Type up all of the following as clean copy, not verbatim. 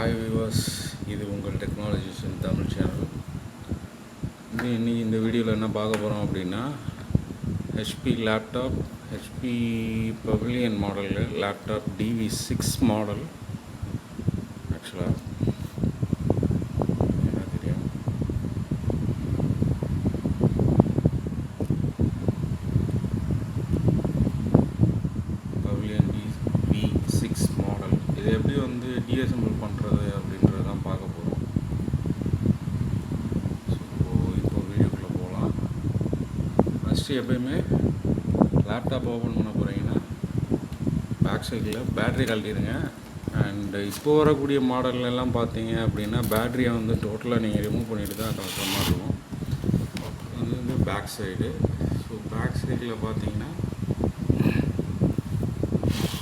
Hi viewers, இது உங்கள் technologies இன் Tamil channel. இன்னைக்கு இந்த வீடியோவில் என்ன பார்க்க போகிறோம் அப்படின்னா, ஹெச்பி லேப்டாப் ஹெச்பி பவிலியன் மாடலில் லேப்டாப் dv6 மாடல். ஆக்சுவலாக என்ன தெரியும், பவிலியன் dv6 மாடல். இது எப்படி வந்து டிஅசெம்பிள் பண்ணுறது அப்படின்றது தான் பார்க்க போகிறோம். ஸோ இப்போ வீடியோக்குள்ளே போகலாம். ஃபஸ்ட்டு எப்பயுமே லேப்டாப் ஓப்பன் பண்ண போகிறீங்கன்னா பேக் சைடில் பேட்ரி கழட்டிடுங்க. அண்ட் இப்போ வரக்கூடிய மாடல்லாம் பார்த்தீங்க அப்படின்னா பேட்ரியை வந்து டோட்டலாக நீங்கள் ரிமூவ் பண்ணிட்டு தான் கழட்டுற மாதிரி இருக்கும். இது வந்து பேக் சைடு. ஸோ பேக் சைடில் பார்த்தீங்கன்னா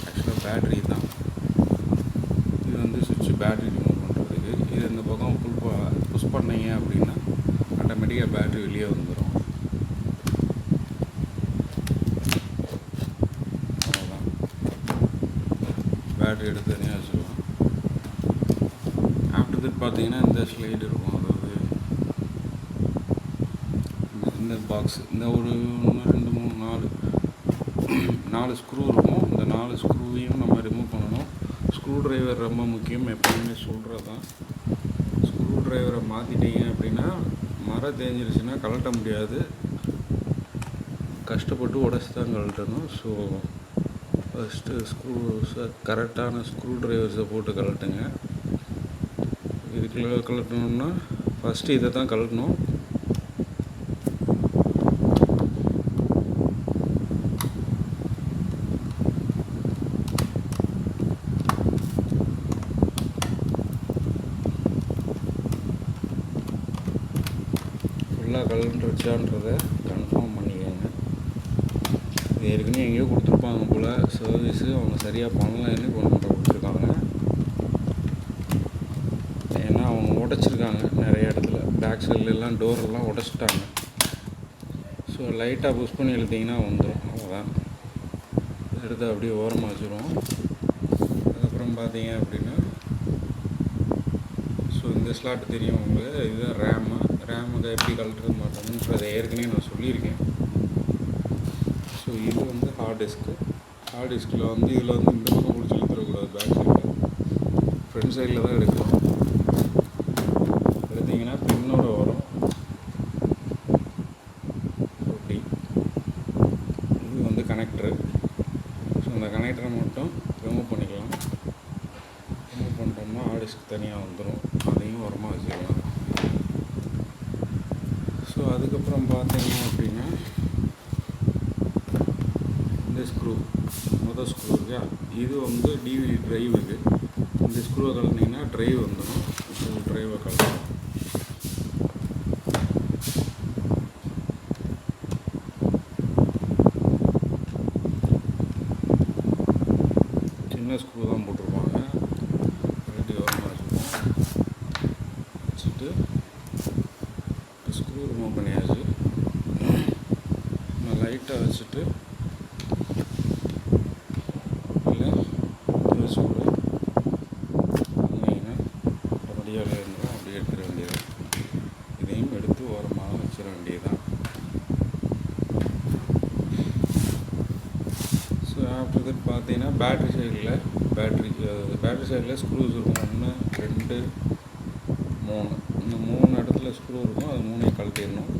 ஆக்சுவலாக பேட்ரி தான். இது வந்து சுவிட்ச் பேட்ரி ரிமூவ் பண்ணுறதுக்கு. இது இந்த பக்கம் புஷ் பண்ணீங்க அப்படின்னா ஆட்டோமேட்டிக்காக பேட்ரி வெளியே வந்துடும். அவ்வளோதான், பேட்ரி எடுத்து தனியாக வச்சுக்கலாம். ஆஃப்டர் தட் பார்த்தீங்கன்னா இந்த ஸ்லைடு இருக்கும். அதாவது இந்த பாக்ஸ், இந்த ஒரு 1 2 3 4 ஸ்க்ரூ இருக்கும். இந்த 4 ஸ்க்ரூவையும் நம்ம ரிமூவ் பண்ணணும். ஸ்க்ரூ ட்ரைவர் ரொம்ப முக்கியம், எப்போயுமே சொல்கிறது தான். ஸ்க்ரூ ட்ரைவரை மாற்றிட்டீங்க அப்படின்னா மரம் தேஞ்சிருச்சுன்னா கழட்ட முடியாது, கஷ்டப்பட்டு உடச்சி தான் கழட்டணும். ஸோ ஃபஸ்ட்டு கரெக்டான ஸ்க்ரூ ட்ரைவர்ஸை போட்டு கழட்டுங்க. இதுக்குள்ள கழட்டணும்னா ஃபஸ்ட்டு இதை தான் கழட்டணும். ஃபுல்லாக கழண்டுருச்சான்றதை கன்ஃபார்ம் பண்ணிக்கோங்க. இது ஏற்கனவே எங்கேயோ கொடுத்துருப்பாங்க போல் சர்வீஸு, அவங்க சரியாக பண்ணலன்னு கொண்டு கொடுத்துருக்காங்க. ஏன்னா அவங்க உடச்சிருக்காங்க நிறைய இடத்துல, பேக் சைட்லலாம் டோரெல்லாம் உடச்சிட்டாங்க. ஸோ லைட்டாக புஷ் பண்ணி இழுத்திங்கன்னா வந்துடும், அவ்வளோதான். எடுத்து அப்படியே ஓரமாக வச்சுருவோம். அதுக்கப்புறம் பார்த்தீங்க அப்படின்னா, ஸோ இந்த ஸ்லாட் தெரியும் உங்களுக்கு, இதுதான் ரேமுக்கு எப்படி கழட்டுறது மாட்டோம்ன்றதை ஏற்கனவே நான் சொல்லியிருக்கேன். ஸோ இது வந்து ஹார்ட் டிஸ்கில் வந்து இதில் வந்து இந்த பக்கம் பிடிச்சி இழுத்துடக்கூடாது, பேக் சைடில் ஃப்ரண்ட் சைடில் தான் எடுக்கணும். எடுத்திங்கன்னா பின்னோட வரும். ஓகே, இது வந்து கனெக்டரு. ஸோ இந்த கனெக்டரை மட்டும் ரிமூவ் பண்ணிக்கலாம். ரிமூவ் பண்ணிட்டோம்னா ஹார்ட் டிஸ்க் தனியாக வந்துடும், அதையும் உரமாக வச்சுக்கலாம். ஸோ அதுக்கப்புறம் பார்த்தீங்க அப்படின்னா இந்த ஸ்க்ரூ, மொதல் ஸ்க்ரூ இருக்கா, இது வந்து டிவிடி ட்ரைவுக்கு. இந்த ஸ்க்ரூவை கழட்டினீங்கன்னா ட்ரைவ் வந்துடும். ஸோ ட்ரைவை கழட்டணும். சின்ன ஸ்க்ரூ தான் போட்டிருப்பாங்க. கழட்டி ஓரமாக வச்சுட்டு ஸ்க்ரூ ரிமூவ் பண்ணியாச்சு. நான் லைட்டாக வச்சுட்டு இல்லை வச்சு கூட வந்தீங்கன்னா ஆட்டோமேட்டிக்காக இருந்துடும். அப்படியே எடுத்துட வேண்டியது. இதையும் எடுத்து ஓரமாக வச்சிட வேண்டியது தான். ஸோ ஆஃப்டர் தட் பார்த்தீங்கன்னா பேட்ரி சைடில் ஸ்க்ரூஸ் இருக்கும். 1 2 3, இந்த 3 இடத்துல ஸ்க்ரூ இருக்கும். அது 3ஐயும் கழட்டிடணும்.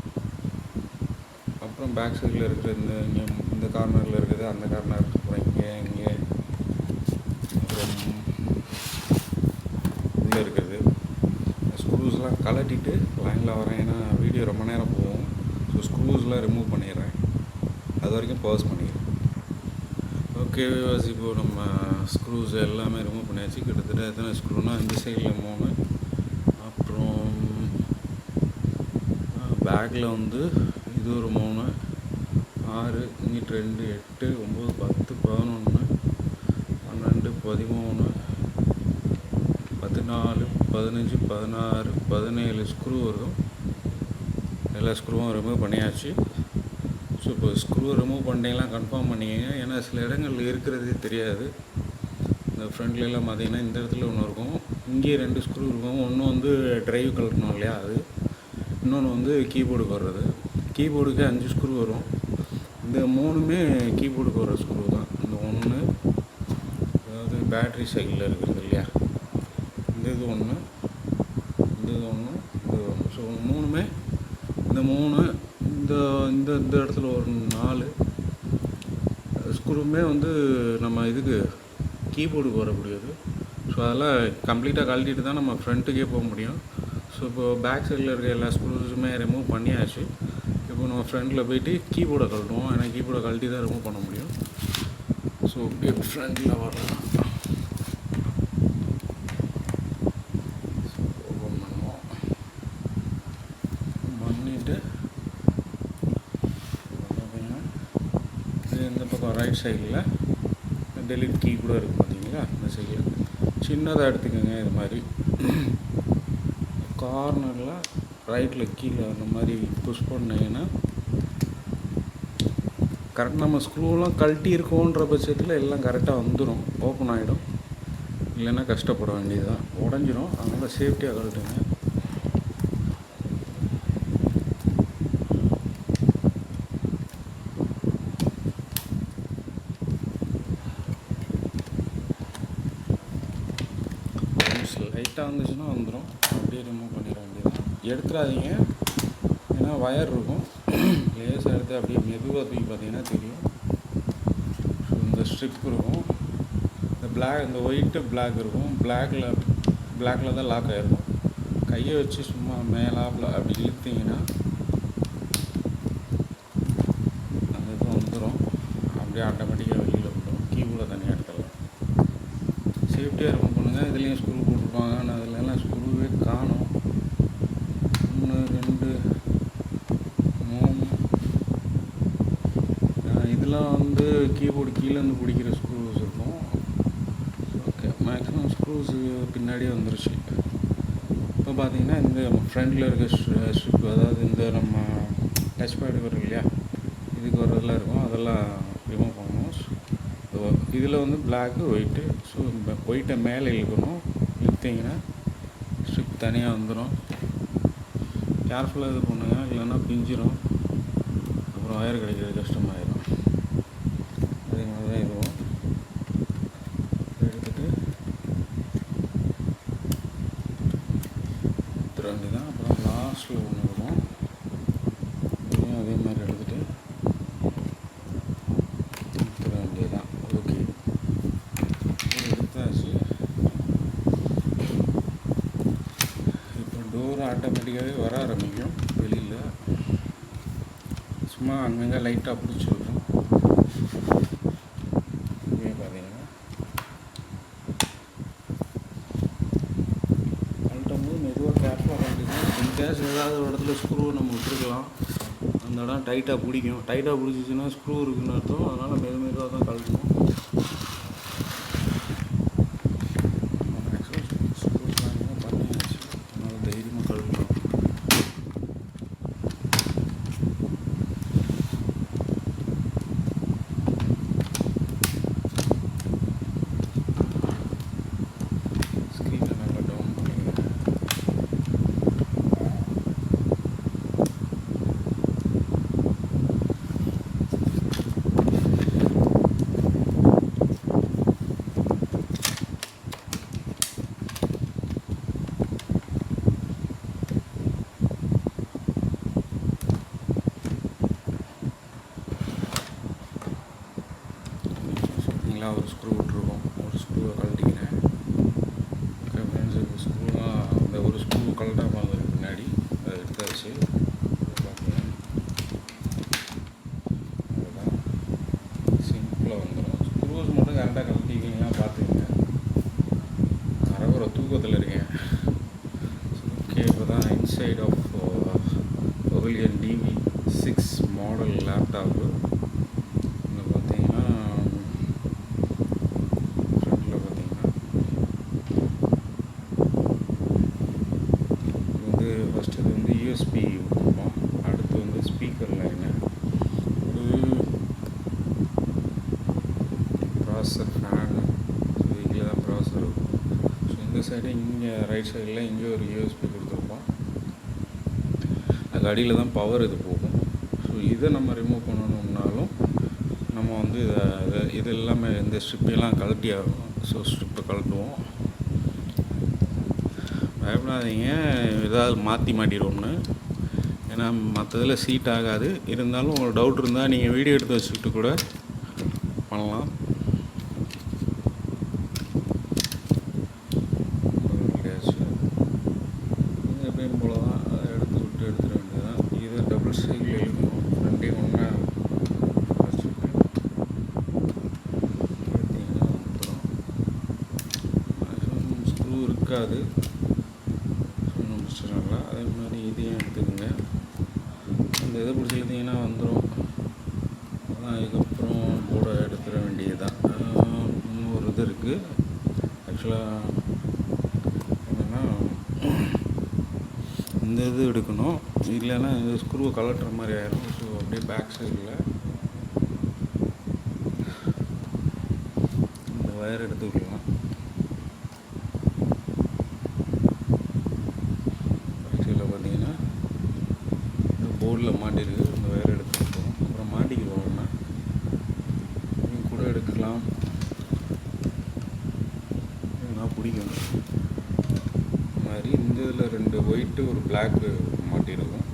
அப்புறம் பேக் சைடில் இருக்கிற இந்த கார்னரில் இருக்குது, அந்த கார்னர் அப்புறம் இங்கே அப்புறம் உள்ளே இருக்குது. ஸ்க்ரூஸ்லாம் கழட்டிட்டு லைனில் வரேன், ஏன்னா வீடியோ ரொம்ப நேரம் போகும். ஸோ ஸ்க்ரூஸ்லாம் ரிமூவ் பண்ணிடுறேன், அது வரைக்கும் பாஸ் பண்ணிடுறேன். ஓகே வியூவர்ஸ், இப்போது நம்ம ஸ்க்ரூஸ் எல்லாமே ரிமூவ் பண்ணியாச்சு. கிட்டத்தட்ட எத்தனை ஸ்க்ரூனா, இந்த சைடில் 3, அப்புறம் பேக்கில் வந்து இது ஒரு 3, 6, இங்கிட்டு 2, 8, 9, 10, 11, 12, 13, 14, 15, 16, 17 ஸ்க்ரூ வரும். எல்லா ஸ்க்ரூவும் ரிமூவ் பண்ணியாச்சு. ஸோ இப்போ ஸ்க்ரூ ரிமூவ் பண்ணிட்டீங்கலாம் கன்ஃபார்ம் பண்ணிக்கங்க. ஏன்னா சில இடங்கள் இருக்கிறதே தெரியாது. இந்த ஃப்ரண்ட்லாம் பார்த்தீங்கன்னா இந்த இடத்துல ஒன்று இருக்கும், இங்கே 2 ஸ்க்ரூ இருக்கும். ஒன்று வந்து ட்ரைவ் கழட்டணும் இல்லையா, அது. இன்னொன்று வந்து கீபோர்டுக்கு வர்றது. கீபோர்டுக்கு 5 ஸ்க்ரூ வரும். இந்த 3மே கீபோர்டுக்கு வர ஸ்க்ரூ தான். இந்த ஒன்று, அதாவது பேட்ரி சைடில் இருக்கிறது இல்லையா, இந்த இது ஒன்று, இந்த இது ஒன்று, இது ஒன்று. ஸோ 3மே, இந்த 3 இந்த இந்த இந்த இடத்துல ஒரு 4 ஸ்க்ரூமே வந்து நம்ம இதுக்கு கீபோர்டுக்கு வரக்கூடியது. ஸோ அதெல்லாம் கம்ப்ளீட்டாக கழட்டிட்டு தான் நம்ம ஃப்ரண்ட்டுக்கே போக முடியும். ஸோ இப்போ பேக் சைடில் இருக்க எல்லா ஸ்க்ரூஸுமே ரிமூவ் பண்ணியாச்சு. இப்போ நம்ம ஃப்ரண்ட்டில் போய்ட்டு கீபோர்டை கழட்டுவோம். ஏன்னா கீபோர்டை கழட்டி தான் ரிமூவ் பண்ண முடியும். ஸோ இப்படியே ஃப்ரண்ட்டில் வரலாம். ஓப்பன் பண்ணுவோம். பண்ணிவிட்டு பார்த்தீங்கன்னா இது இந்த பக்கம் ரைட் சைடில் டெலிட் கீ கூட இருக்குது பார்த்தீங்களா, இந்த சைடில் சின்னதாக எடுத்துக்கோங்க. இது மாதிரி கார்னரில் ரைட்டில் கீழே அந்த மாதிரி புஷ் பண்ணிங்கன்னா கரெக்ட் நம்ம ஸ்க்ரூலாம் கழட்டி இருக்கோன்ற பட்சத்தில் எல்லாம் கரெக்டாக வந்துடும், ஓப்பன் ஆகிடும். இல்லைன்னா கஷ்டப்பட வேண்டியது தான், உடஞ்சிரும். அதனால் சேஃப்டியாக கழட்டுங்க. லைட்டாக வந்துச்சுன்னா வந்துடும், அப்படியே ரிமூவ் பண்ணிட வேண்டியது. எடுத்துடாதீங்க, ஏன்னா வயர் இருக்கும். லேசாக எடுத்து அப்படியே மெதுவாக தூக்கி பார்த்தீங்கன்னா தெரியும். ஸோ இந்த ஸ்ட்ரிப் இருக்கும், இந்த பிளாக், இந்த ஒயிட்டு பிளாக் இருக்கும். பிளாக்கில் தான் லாக் ஆகிருக்கும். கையை வச்சு சும்மா மேலாப்பில் அப்படி இழுத்தீங்கன்னா அந்த இது வந்துடும், அப்படியே ஆட்டோமேட்டிக்காக வெளியில் வந்துடும். கீபோர்டை தனியாக எடுத்துடலாம். சேஃப்டியாக ரிமூவ் பண்ணுங்கள். இதுலேயும் ஸ்க்ரூ போட்டிருப்பாங்க, ஆனால் அதிலெல்லாம் ஸ்க்ரூவே காணும். 1 2 3 இதெல்லாம் வந்து கீபோர்டு கீழேருந்து பிடிக்கிற ஸ்க்ரூஸ் இருக்கும். ஓகே, மேக்ஸிமம் ஸ்க்ரூஸு பின்னாடியே வந்துருச்சு. இப்போ பார்த்தீங்கன்னா இந்த ஃப்ரண்டில் இருக்க ஸ்ட்ரிப், அதாவது இந்த நம்ம டச் பேடு வரும் இல்லையா, இதுக்கு வரதெல்லாம் இருக்கும், அதெல்லாம் ரிமூவ் பண்ணணும். இதில் வந்து பிளாக்கு ஒயிட்டு. ஸோ ஒயிட்டை மேலே இழுக்கணும், இழுத்தீங்கன்னா ஸ்ட்ரிப் தனியாக வந்துடும். கேர்ஃபுல்லாக இது பண்ணுங்க, இல்லைன்னா பிஞ்சிடும், அப்புறம் ஒயர் கிடைக்கிறது கஷ்டமாயிடும். அதே மாதிரி தான் இதுவும் எடுத்துகிட்டு ரெண்டு தான். அப்புறம் லாஸ்ட்டில் ஒன்று இருக்கும், இதையும் அதே மாதிரி எடுத்துகிட்டு எடுத்துட வேண்டியதுதான். ஓகே, எடுத்தாச்சு. இப்போ டோர் ஆட்டோமேட்டிக்காகவே வர ஆரம்பிக்கும் வெளியில். சும்மா அங்கங்கே லைட்டாக பிடிச்சி விட்ரும். இங்கே பார்த்தீங்கன்னா கழட்டும் போது மெதுவாக கேர்ஃபுல்லாக கழட்டிக்கலாம். இன்கேஸ் ஏதாவது ஒரு இடத்துல ஸ்க்ரூ நம்ம விட்டுருக்கலாம், அந்த இடம் டைட்டாக பிடிக்கும். டைட்டாக பிடிச்சிச்சின்னா ஸ்க்ரூ இருக்குன்னு அர்த்தம். அதனால் மெதுவாக தான் கழட்டணும். மேக்ஸிமம் ஸ்க்ரூஸ்லாம் பண்ணியாச்சு, அதனால் தைரியமாக கழட்டலாம். ஸ்க்ரீனை நல்லா டவுன் பண்ணிக்கிறேன். ஒரு ஸ்க்ரூ விட்டுருக்கோம், ஒரு ஸ்க்ரூவை கழட்டிக்கிறேன். ஓகே ஃப்ரெண்ட்ஸ், இப்போ ஸ்க்ரூலாம் அந்த ஒரு ஸ்க்ரூ கழட்டாமல் வந்ததுக்கு பின்னாடி அதை எடுத்தாச்சு. பார்த்தீங்கன்னா அதுதான் சிம்பிளாக வந்துடும். ஸ்க்ரூஸ் மட்டும் கரெக்டாக கழட்டிக்கிங்கன்னா பார்த்துக்கங்க. அரைகுறை தூக்கத்தில் இருக்கேன். ஓகே, இப்போ தான் inside of Pavilion dv6 model laptop. இங்கே பார்த்தீங்கன்னா ஃப்ரண்ட்டில் பார்த்தீங்கன்னா இது வந்து ஃபஸ்ட்டு இது வந்து யூஎஸ்பி கொடுப்போம். அடுத்து வந்து ஸ்பீக்கர் லைனு, ஒரு ப்ராசஸர் ஃபேனு. ஸோ இதில் தான் ப்ராசஸர் இருக்கும். ஸோ இந்த இந்த சைடு இங்கே ரைட் சைடில் இங்கே ஒரு யூஎஸ்பி கொடுத்துருப்போம். அதுக்கு அடியில் தான் பவர் இது போகும். ஸோ இதை நம்ம ரிமூவ் பண்ணணும்னாலும் நம்ம வந்து இது எல்லாமே இந்த ஸ்ட்ரிப்பெல்லாம் கழட்டி ஆகும். ஸோ ஸ்ட்ரிப்பை கழட்டுவோம். பயப்படாதீங்க, ஏதாவது மாட்டிடுவோம்னு. ஏன்னா மற்றதில் சீட் ஆகாது. இருந்தாலும் உங்களுக்கு டவுட் இருந்தால் நீங்கள் வீடியோ எடுத்து வச்சுக்கிட்டு கூட பண்ணலாம். எப்பயும் போல தான் அதை எடுத்துட வேண்டியதுதான். இதை டபுள் சைக்கிள் எழுக்கணும். ரெண்டையும் ஒன்றா வச்சுட்டு எடுத்திங்கன்னா வந்துடும். மேக்ஸிமம் ஸ்க்ரூ இருக்காது, ஒன்றும் பிரச்சனை இல்லை. அதே மாதிரி இதையும் எடுத்துக்கோங்க. இந்த இதை பிடிச்சி எழுதிங்கன்னா வந்துடும். அதான் அதுக்கப்புறம் கூட எடுத்துட வேண்டியதுதான். இன்னொரு இது இருக்குது. ஆக்சுவலாக என்னென்னா இந்த இது எடுக்கணும், இல்லைன்னா இந்த ஸ்க்ரூவை கலட்டுற மாதிரி ஆயிடும். ஸோ அப்படியே பேக் சைடில் இந்த வயர் எடுத்துக்கலாம். ஆக்சுவலாக பார்த்தீங்கன்னா இந்த போர்டில் மாட்டிருக்கு. இந்த வயர் எடுத்துக்கிட்டோம். அப்புறம் மாட்டிக்கிறோம். நீங்கள் கூட எடுக்கலாம், நான் பிடிக்கும் மாதிரி. இந்த இதில் 2 ஒயிட்டு ஒரு பிளாக்கு மாட்டிருக்கும்.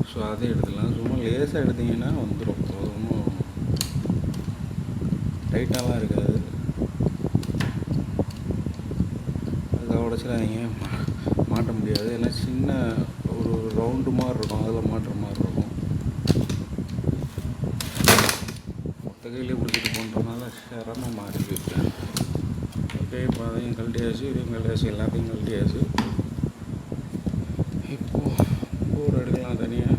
ஸோ அதை எடுத்துக்கலாம். சும்மா லேசாக எடுத்திங்கன்னா வந்துடும். ஒன்றும் டைட்டாலாம் இருக்காது. அதுக்காக உடச்சிடாதீங்க, மாட்ட முடியாது. ஏன்னா சின்ன ஒரு ரவுண்டு மாதிரி இருக்கும், அதில் மாட்டுற மாதிரி இருக்கும். மொத்த கையிலே பிடிச்சிட்டு போன்றதுனால சிரமமாக மாறிக்கிட்டு. ஓகே, இப்போ அதையும் கழட்டியாச்சு, இதையும் கழட்டியாச்சு, எல்லாத்தையும் கழட்டியாச்சு. இப்போது போர்டு எடுக்கலாம் தனியாக.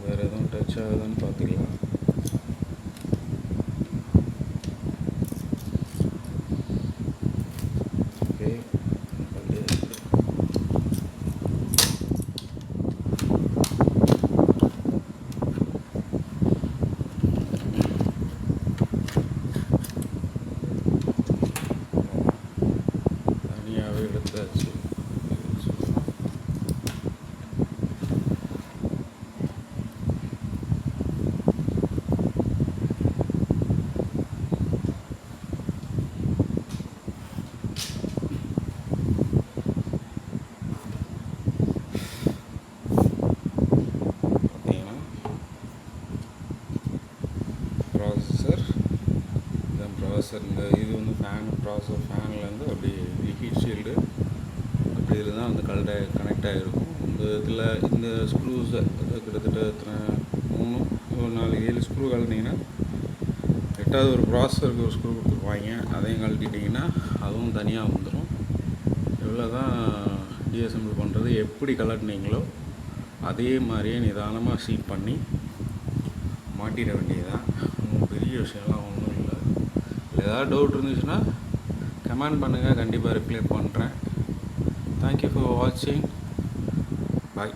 வேறு எதுவும் டச் ஆகுதுன்னு பார்த்துக்கலாம். ஓகே, கழட்டியாச்சு. எடுத்தாச்சு. ப்ராசஸர், இந்த ப்ராசஸர், இந்த இது வந்து ப்ராசஸர் ஃபேன்லேருந்து அப்படி ஹீட் ஷீல்டு அப்படி இதில் தான் வந்து கனெக்ட் ஆகிருக்கும். இந்த இதில் இந்த ஸ்க்ரூஸை கிட்டத்தட்ட 3 4 7 ஸ்க்ரூ கழட்டிங்கன்னா 8வது ஒரு ப்ராசஸருக்கு ஒரு ஸ்க்ரூ கொடுத்துருப்பாங்க. அதையும் கழட்டிட்டிங்கன்னா அதுவும் தனியாக வந்துடும். இவ்வளோ தான் டிஅசெம்பிள் பண்ணுறது. எப்படி கலட்டினீங்களோ அதே மாதிரியே நிதானமாக சீட் பண்ணி மாட்டிட வேண்டியதுதான். பெரிய விஷயம்லாம் ஒன்றும் இல்லை. ஏதாவது டவுட் இருந்துச்சுன்னா கமெண்ட் பண்ணுங்கள், கண்டிப்பாக ரிப்ளை பண்ணுறேன். தேங்க்யூ ஃபார் வாட்சிங். பாய்.